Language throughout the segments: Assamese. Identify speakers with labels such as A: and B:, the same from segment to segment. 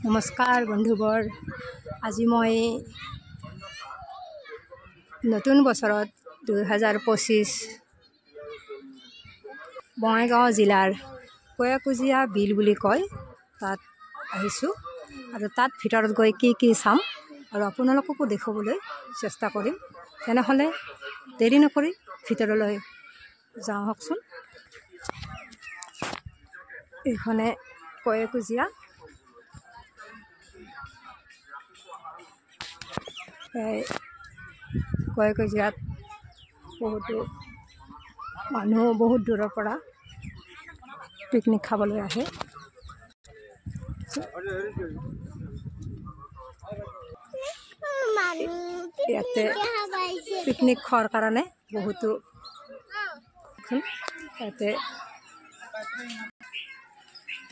A: নমস্কাৰ বন্ধুবৰ, আজি মই নতুন বছৰত 2025 বঙাইগাঁও জিলাৰ কয়াকুজিয়া বিল বুলি কয় তাত আহিছোঁ আৰু তাত ভিতৰত গৈ কি চাম আৰু আপোনালোককো দেখুৱাবলৈ চেষ্টা কৰিম। তেনেহ'লে দেৰি নকৰি ভিতৰলৈ যাওঁ হওকচোন। এইখনে কয়াকুজিয়া। কয়াকুজিয়াত বহুতো মানুহ বহুত দূৰৰ পৰা পিকনিক খাবলৈ আহে। ইয়াতে পিকনিক খোৱাৰ কাৰণে বহুতো ইয়াতে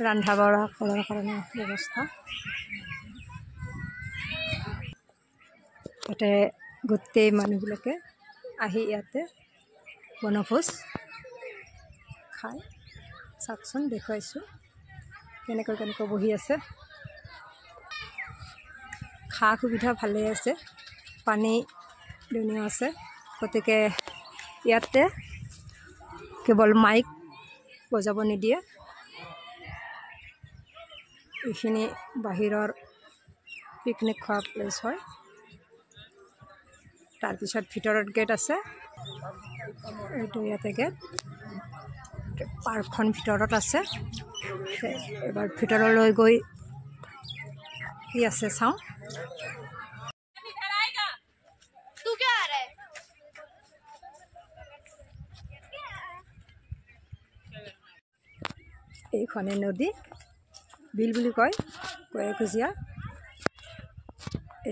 A: ৰন্ধা বঢ়া কৰাৰ কাৰণে ব্যৱস্থা। ইয়াতে গোটেই মানুহবিলাকে আহি ইয়াতে বনভোজ খায়। চাওকচোন, দেখুৱাইছোঁ কেনেকৈ বহি আছে। খা সুবিধা ভালেই আছে, পানী দুনিয়া আছে। গতিকে ইয়াতে কেৱল মাইক বজাব নিদিয়ে। এইখিনি বাহিৰৰ পিকনিক খোৱা প্লেচ হয়। তাৰপিছত ভিতৰত গেট আছে, এইটো ইয়াতে গেট। পাৰ্কখন ভিতৰত আছে। এবাৰ ভিতৰলৈ গৈ কি আছে চাওঁ। এইখনে নদী, বিল বুলি কয় কয়াকুজিয়া।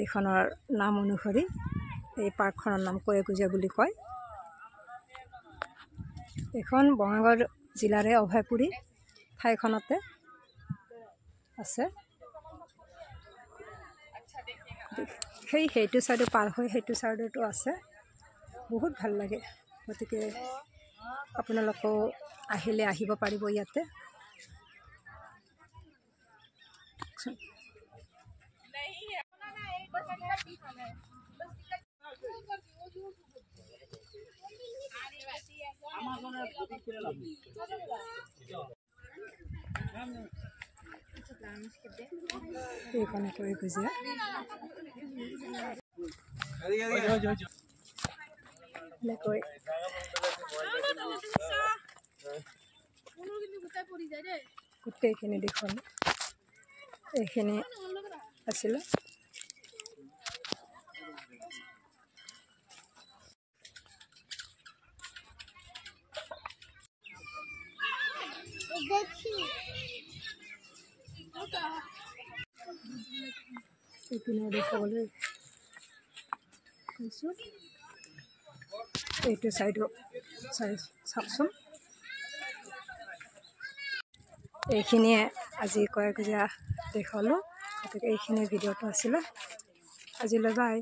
A: এইখনৰ নাম অনুসৰি এই পাৰ্কখনৰ নাম কয়াকুজিয়া বুলি কয়। এইখন বঙাইগাঁও জিলাৰে অভয়পুৰী ঠাইখনতে আছে। সেইটো চাইডো পাৰ হৈ সেইটো চাইডতো আছে। বহুত ভাল লাগে। গতিকে আপোনালোকেও আহিলে আহিব পাৰিব ইয়াতে। এইখনে কয়াকুজিয়া। গোটেইখিনি দেখোন এইখিনি আছিলে। এইপিনে দেখাবলৈ কৈছোঁ। এইটো চাইডো চাওকচোন। এইখিনিয়ে আজি কয়াকুজিয়া দেখুৱালোঁ। গতিকে এইখিনি ভিডিঅ'টো আছিলে। আজিলৈ বাই।